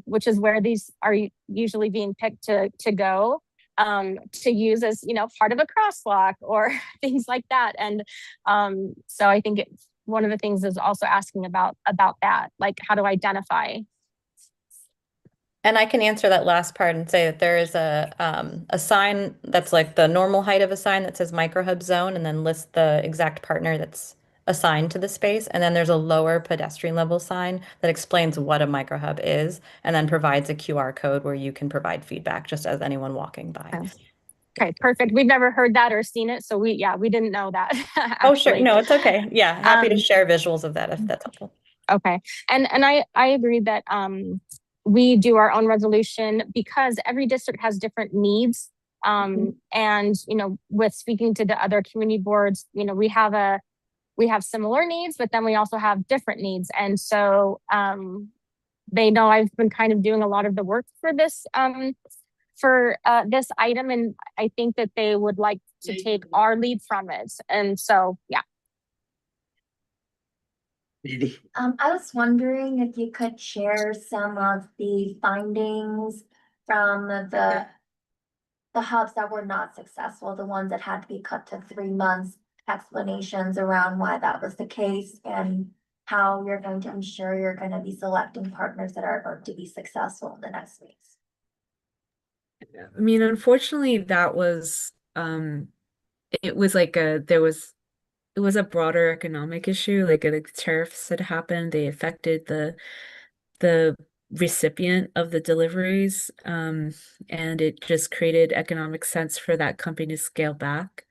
which is where these are usually being picked to go, to use as, part of a crosswalk or things like that. And so I think one of the things is also asking about that, like how to identify. And I can answer that last part and say that there is a sign that's like the normal height of a sign that says microhub zone, and then lists the exact partner that's assigned to the space. And then there's a lower pedestrian level sign that explains what a microhub is, and then provides a QR code where you can provide feedback just as anyone walking by. Okay, perfect. We've never heard that or seen it. So we didn't know that. Oh, sure. No, it's okay. Yeah. Happy to share visuals of that if that's helpful. Okay. And I agree that we do our own resolution because every district has different needs. And, with speaking to the other community boards, we have similar needs, but then we also have different needs. And so they know I've been kind of doing a lot of the work for this this item. And I think that they would like to take our lead from it. And so, yeah. I was wondering if you could share some of the findings from the hubs that were not successful, the ones that had to be cut to 3 months, explanations around why that was the case, and how you're going to ensure you're going to be selecting partners that are going to be successful in the next phase. I mean, unfortunately, that was it was like it was a broader economic issue. Like the tariffs had happened, they affected the recipient of the deliveries, and it just created economic sense for that company to scale back.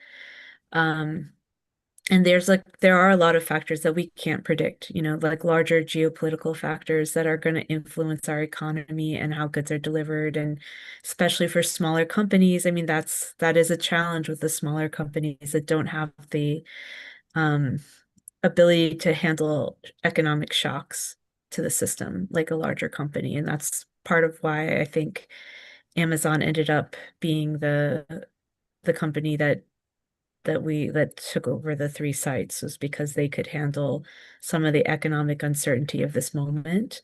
And there are a lot of factors that we can't predict, like larger geopolitical factors that are going to influence our economy and how goods are delivered. And especially for smaller companies, I mean, that is a challenge with the smaller companies that don't have the ability to handle economic shocks to the system like a larger company. And that's part of why I think Amazon ended up being the company that took over the 3 sites, was because they could handle some of the economic uncertainty of this moment.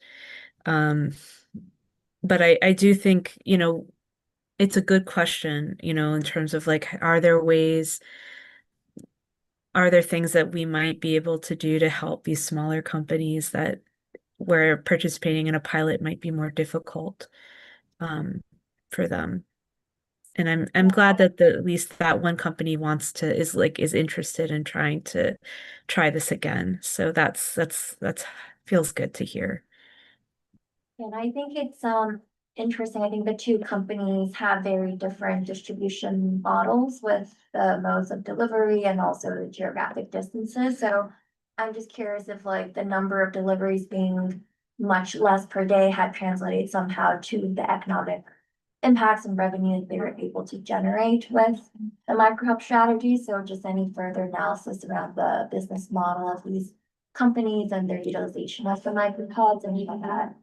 But I do think, it's a good question, in terms of like, are there things that we might be able to do to help these smaller companies that where participating in a pilot might be more difficult for them? And I'm glad that at least that one company is interested in trying to try this again. So that's feels good to hear. And I think it's interesting. I think the 2 companies have very different distribution models with the modes of delivery and also the geographic distances. So I'm just curious if like the number of deliveries being much less per day had translated somehow to the economic impacts and revenue they were able to generate with the microhub strategy. So just any further analysis around the business model of these companies and their utilization of the microhubs and how that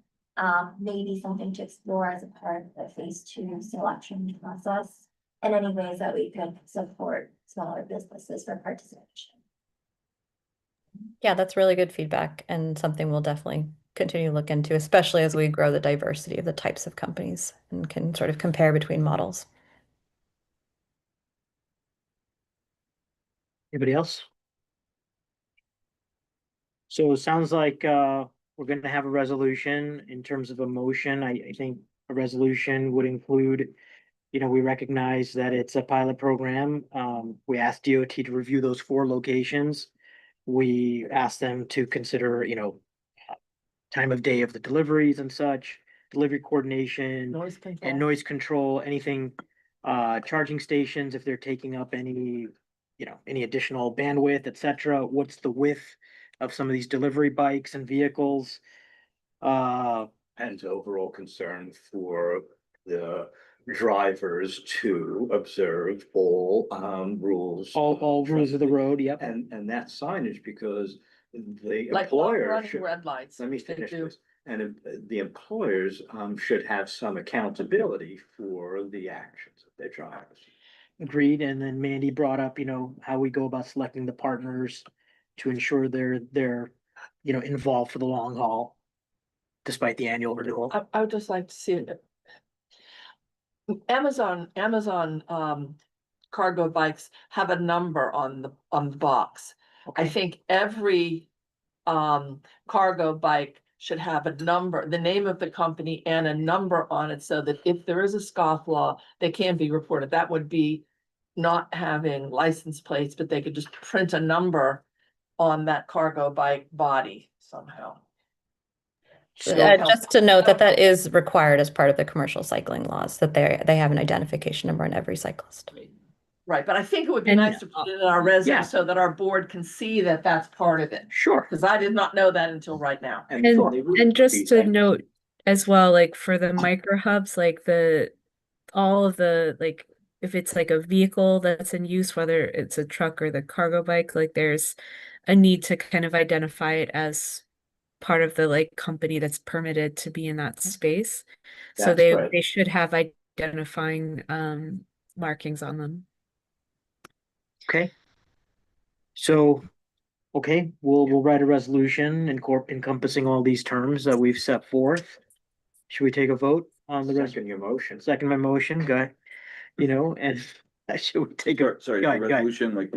maybe something to explore as a part of the phase 2 selection process. And any ways that we could support smaller businesses for participation. Yeah, that's really good feedback and something we'll definitely continue to look into, especially as we grow the diversity of the types of companies and can sort of compare between models. Anybody else? So it sounds like we're gonna have a resolution in terms of a motion. I think a resolution would include, you know, we recognize that it's a pilot program. We asked DOT to review those 4 locations. We asked them to consider, you know, time of day of the deliveries and such, delivery coordination Noise control. and noise control, anything, charging stations, if they're taking up any, you know, any additional bandwidth, et cetera. What's the width of some of these delivery bikes and vehicles? And overall concern for the drivers to observe all rules. All rules of the road, yep. And that signage, because the Like long employer running should, red lights. let me they finish do. this. And the employers should have some accountability for the actions of their drivers. Agreed, and then Mandy brought up, you know, how we go about selecting the partners to ensure they're, you know, involved for the long haul, despite the annual renewal. I would just like to see it. Amazon cargo bikes have a number on the box. I Okay, think every cargo bike should have a number, the name of the company and a number on it, so that if there is a scofflaw, they can be reported. That would be not having license plates, but they could just print a number on that cargo bike body somehow. Just to note that that is required as part of the commercial cycling laws, that they have an identification number on every cyclist. Right, but I think it would be And- nice to put it in our Yeah. resume so that our board can see that that's part of it. sure. Because I did not know that until right now. And they would and just be- to note as well, like for the micro hubs, like all of the, like if it's like a vehicle that's in use, whether it's a truck or the cargo bike, like there's a need to kind of identify it as part of the like company that's permitted to be in that space. So That's right. they should have identifying markings on them. Okay. So, okay, we'll write a resolution encompassing all these terms that we've set forth. Should we take a vote on the Second your motion. Second my motion, guy, you know, and should we take a? Sorry, Go the ahead, go ahead. resolution, like,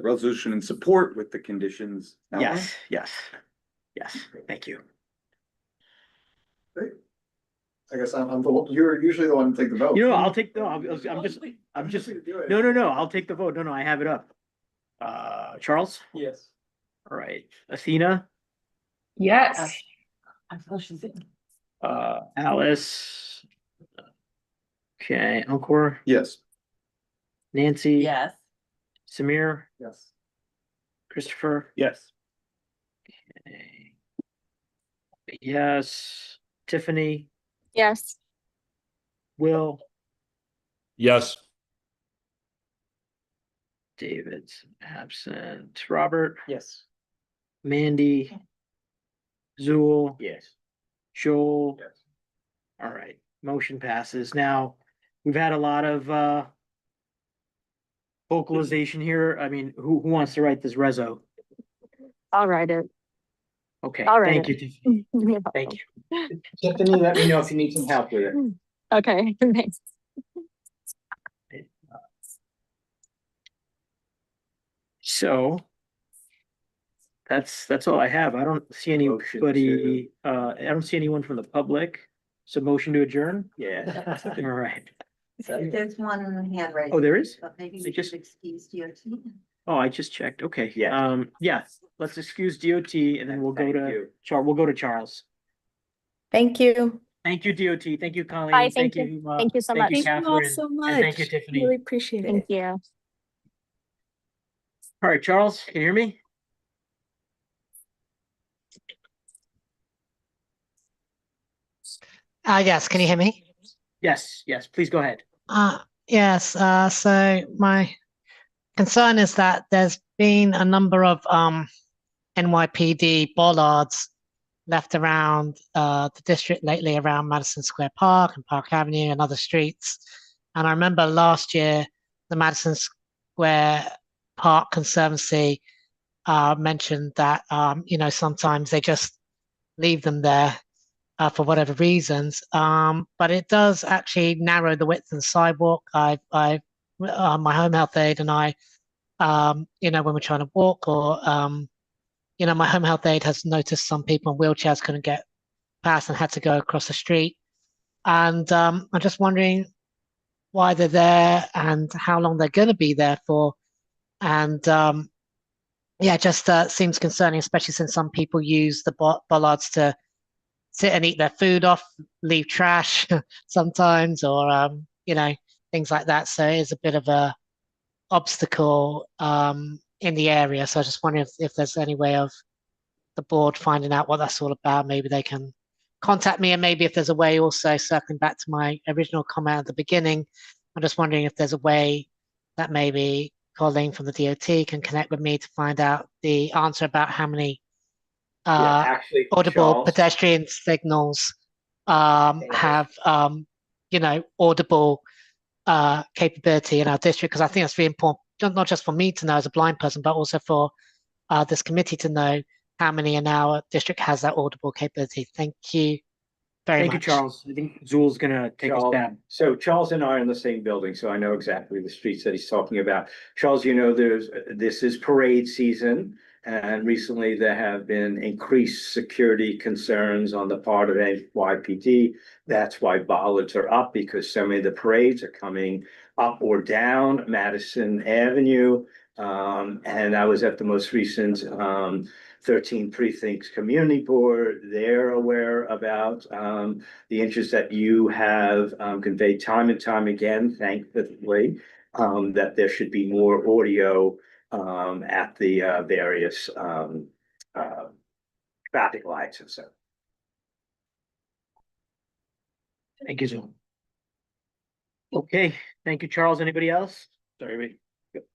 resolution in support with the conditions. outlined? Yes, thank you. I guess you're usually the one to take the vote. You know, I'll take I'm just, no, I'll take the vote. No, I have it up. Charles? Yes. All right, Athena, Yes. I thought she's in. Alice. Okay, Encore, Yes. Nancy. Yes. Samir, Yes. Christopher. Yes. Okay. Yes, Tiffany, Yes. Will, Yes. David's absent, Robert, Yes. Mandy, Zool, Yes. Joel. Yes. All right, motion passes. Now, we've had a lot of vocalization here. I mean, who wants to write this reso? I'll write it. Okay, I'll write thank you, it. Tiffany. No Thank problem. you. Tiffany, let me know if you need some help with it. Okay, thanks. So that's all I have. I don't see Motion anybody, I don't see anyone from the public. So motion to adjourn? Yeah. All right. There's one hand raised. Oh, there is? But maybe I we just- should excuse DOT. Oh, I just checked. Okay. Yeah. Yeah, let's excuse DOT and then we'll go Thank to you. We'll go to Charles. Thank you. Thank you, DOT. Thank you, Colleen. Bye, thank you. Huma. Thank you so Thank you, much. Thank you all Catherine. so And much. thank you, Tiffany. Really appreciate it. Thank you. All right, Charles, can you hear me? Yes, can you hear me? Yes, please go ahead. Yes, so my concern is that there's been a number of NYPD bollards left around the district lately around Madison Square Park and Park Avenue and other streets. And I remember last year, the Madison Square Park Conservancy mentioned that, sometimes they just leave them there for whatever reasons. But it does actually narrow the width of the sidewalk. My home health aide and I, when we're trying to walk or, my home health aide has noticed some people in wheelchairs couldn't get past and had to go across the street. And I'm just wondering why they're there and how long they're going to be there for. And it just seems concerning, especially since some people use the bollards to sit and eat their food off, leave trash sometimes, or things like that. So it is a bit of a obstacle in the area. So I just wonder if there's any way of the board finding out what that's all about. Maybe they can contact me, and maybe if there's a way also, circling back to my original comment at the beginning, I'm just wondering if there's a way that maybe Colleen from the DOT can connect with me to find out the answer about how many Actually, audible Charles, pedestrian signals have audible capability in our district, because I think that's really important, not just for me to know as a blind person, but also for this committee to know how many in our district has that audible capability. Thank you very much. Thank you, Charles. I think Zool's gonna take a Charles, stab. so Charles and I are in the same building, so I know exactly the streets that he's talking about. Charles, this is parade season, and recently there have been increased security concerns on the part of NYPD. That's why bollards are up, because so many of the parades are coming up or down Madison Avenue. And I was at the most recent 13 precincts community board. They're aware about the interest that you have conveyed time and time again, thankfully, that there should be more audio at the various traffic lights and so. Thank you, Zool. Okay, thank you, Charles. Anybody else? Sorry, wait.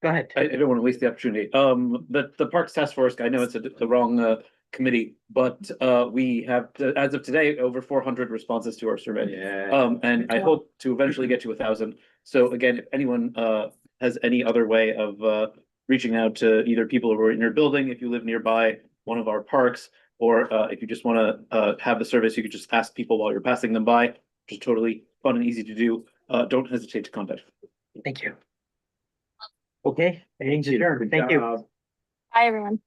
Go ahead. I don't want to waste the opportunity. The Parks Task Force, I know it's the wrong committee, but we have, as of today, over 400 responses to our survey. Yeah. And I hope to eventually get to 1,000. So again, if anyone has any other way of reaching out to either people who are in your building, if you live nearby one of our parks, or if you just want to have the service, you could just ask people while you're passing them by, which is totally fun and easy to do. Don't hesitate to contact. Thank you. Okay, meeting's adjourned. Thank you. Bye, everyone.